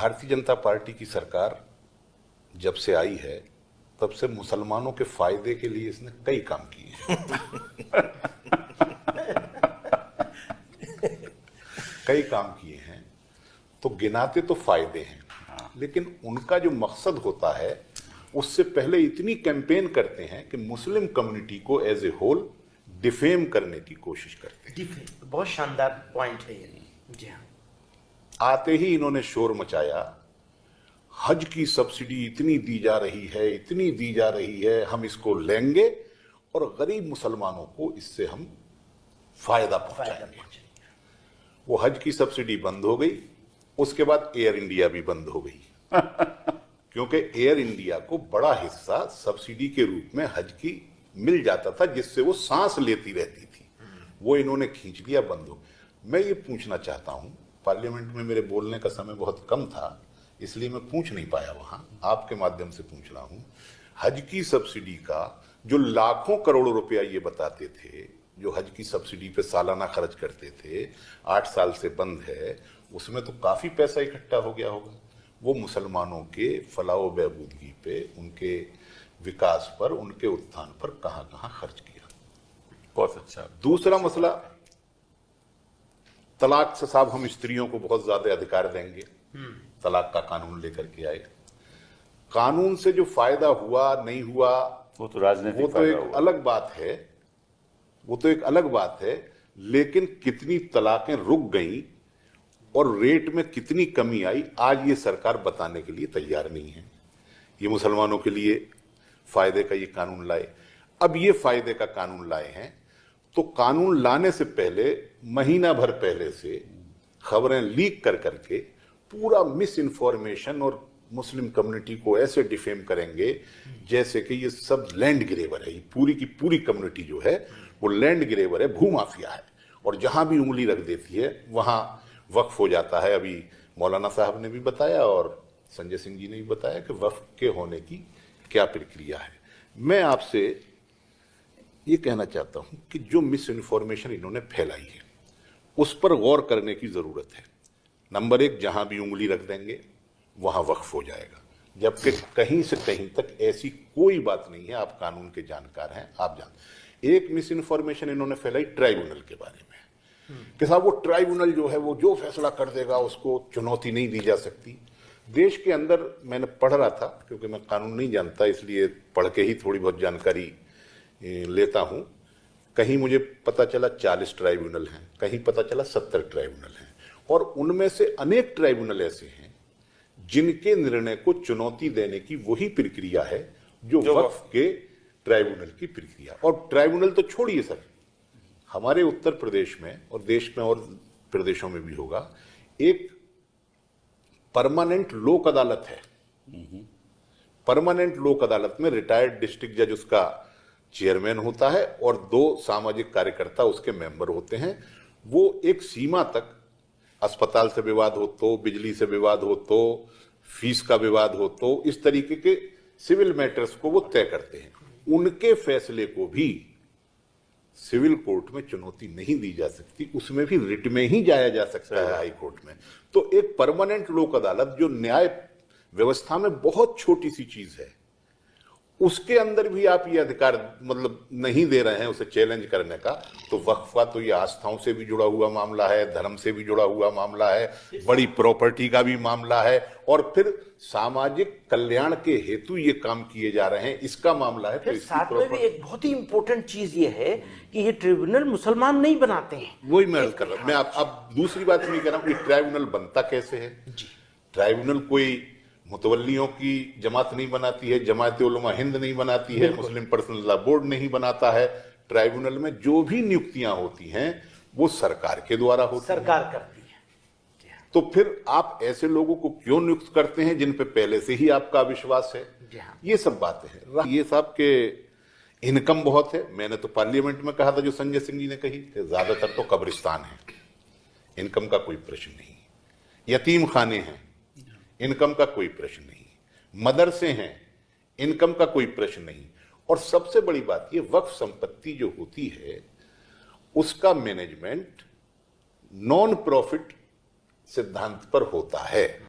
Bharatiya Janata party की सरकार जब से आई है तब से मुसलमानों के फायदे के लिए इसने कई काम किए हैं। कई काम किए हैं, तो गिनाते तो फायदे हैं, लेकिन उनका जो मकसद होता है उससे पहले इतनी कैंपेन करते हैं कि मुस्लिम कम्युनिटी को एज ए होल डिफेम करने की कोशिश करते हैं। बहुत शानदार पॉइंट है ये। जी हाँ, आते ही इन्होंने शोर मचाया, हज की सब्सिडी इतनी दी जा रही है, इतनी दी जा रही है, हम इसको लेंगे और गरीब मुसलमानों को इससे हम फायदा पहुंचाएंगे। वो हज की सब्सिडी बंद हो गई, उसके बाद एयर इंडिया भी बंद हो गई क्योंकि एयर इंडिया को बड़ा हिस्सा सब्सिडी के रूप में हज की मिल जाता था, जिससे वो सांस लेती रहती थी। वो इन्होंने खींच लिया, बंद हो। मैं ये पूछना चाहता हूं, पार्लियामेंट में मेरे बोलने का समय बहुत कम था, इसलिए मैं पूछ नहीं पाया, वहां आपके माध्यम से पूछ रहा हूं। हज की सब्सिडी का जो लाखों करोड़ों रुपया ये बताते थे, जो हज की सब्सिडी पे सालाना खर्च करते थे, 8 साल से बंद है, उसमें तो काफी पैसा इकट्ठा हो गया होगा। वो मुसलमानों के फलाह बहबूदगी पे, उनके विकास पर, उनके उत्थान पर कहां कहां खर्च किया। बहुत अच्छा। दूसरा मसला, तलाक से साहब हम स्त्रियों को बहुत ज्यादा अधिकार देंगे, तलाक का कानून लेकर के आए। कानून से जो फायदा हुआ नहीं हुआ वो तो राजनीतिक वो तो एक अलग बात है, वो तो एक अलग बात है, लेकिन कितनी तलाकें रुक गई और रेट में कितनी कमी आई, आज ये सरकार बताने के लिए तैयार नहीं है। ये मुसलमानों के लिए फायदे का ये कानून लाए। अब ये फायदे का कानून लाए हैं, तो कानून लाने से पहले महीना भर पहले से खबरें लीक कर करके पूरा मिस इन्फॉर्मेशन और मुस्लिम कम्युनिटी को ऐसे डिफेम करेंगे जैसे कि ये सब लैंड ग्रेवर है। ये पूरी की पूरी कम्युनिटी जो है वो लैंड ग्रेवर है, भूमाफिया है, और जहां भी उंगली रख देती है वहां वक्फ हो जाता है। अभी मौलाना साहब ने भी बताया और संजय सिंह जी ने भी बताया कि वक्फ के होने की क्या प्रक्रिया है। मैं आपसे ये कहना चाहता हूं कि जो मिस इन्फॉर्मेशन इन्होंने फैलाई है उस पर गौर करने की जरूरत है। नंबर 1, जहां भी उंगली रख देंगे वहां वक्फ हो जाएगा, जबकि कहीं से कहीं तक ऐसी कोई बात नहीं है। आप कानून के जानकार हैं, आप जान। एक मिस इन्फॉर्मेशन इन्होंने फैलाई ट्राइब्यूनल के बारे में कि साहब वो ट्राइब्यूनल जो है वो जो फैसला कर देगा उसको चुनौती नहीं दी जा सकती। देश के अंदर मैंने पढ़ रहा था, क्योंकि मैं कानून नहीं जानता इसलिए पढ़ के ही थोड़ी बहुत जानकारी लेता हूं। कहीं मुझे पता चला 40 ट्राइब्यूनल हैं, कहीं पता चला 70 ट्राइब्यूनल हैं, और उनमें से अनेक ट्राइब्यूनल ऐसे हैं जिनके निर्णय को चुनौती देने की वही प्रक्रिया है जो वक्फ के ट्राइब्यूनल की प्रक्रिया। और ट्राइब्यूनल तो छोड़िए सर, हमारे उत्तर प्रदेश में और देश में और प्रदेशों में भी होगा, एक परमानेंट लोक अदालत है। परमानेंट लोक अदालत में रिटायर्ड डिस्ट्रिक्ट जज उसका चेयरमैन होता है और 2 सामाजिक कार्यकर्ता उसके मेंबर होते हैं। वो एक सीमा तक, अस्पताल से विवाद हो तो, बिजली से विवाद हो तो, फीस का विवाद हो तो, इस तरीके के सिविल मैटर्स को वो तय करते हैं। उनके फैसले को भी सिविल कोर्ट में चुनौती नहीं दी जा सकती, उसमें भी रिट में ही जाया जा सकता है, हाई कोर्ट में। तो एक परमानेंट लोक अदालत जो न्याय व्यवस्था में बहुत छोटी सी चीज है, उसके अंदर भी आप ये अधिकार मतलब नहीं दे रहे हैं उसे चैलेंज करने का। तो वक्फ का तो ये आस्थाओं से भी जुड़ा हुआ मामला है, धर्म से भी जुड़ा हुआ मामला है, बड़ी प्रॉपर्टी का भी मामला है, और फिर सामाजिक कल्याण के हेतु ये काम किए जा रहे हैं, इसका मामला है। फिर साथ में भी एक बहुत ही इंपॉर्टेंट चीज ये है कि ये ट्रिब्यूनल मुसलमान नहीं बनाते हैं। वही मैं कर रहा हूं। मैं अब दूसरी बात नहीं कह रहा हूं कि ट्राइब्यूनल बनता कैसे है। ट्राइब्यूनल कोई मुतवल्लियों की जमात नहीं बनाती है, जमात उलमा हिंद नहीं बनाती है, मुस्लिम पर्सनल लॉ बोर्ड नहीं बनाता है। ट्राइब्यूनल में जो भी नियुक्तियां होती हैं वो सरकार के द्वारा होती है, सरकार करती है। तो फिर आप ऐसे लोगों को क्यों नियुक्त करते हैं जिन पे पहले से ही आपका विश्वास है। ये सब बातें हैं। ये साहब के इनकम बहुत है, मैंने तो पार्लियामेंट में कहा था जो संजय सिंह जी ने कही, ज्यादातर तो कब्रिस्तान है, इनकम का कोई प्रश्न नहीं। यतीम खाने हैं, इनकम का कोई प्रश्न नहीं। मदरसे हैं, इनकम का कोई प्रश्न नहीं। और सबसे बड़ी बात ये वक्फ संपत्ति जो होती है उसका मैनेजमेंट नॉन प्रॉफिट सिद्धांत पर होता है।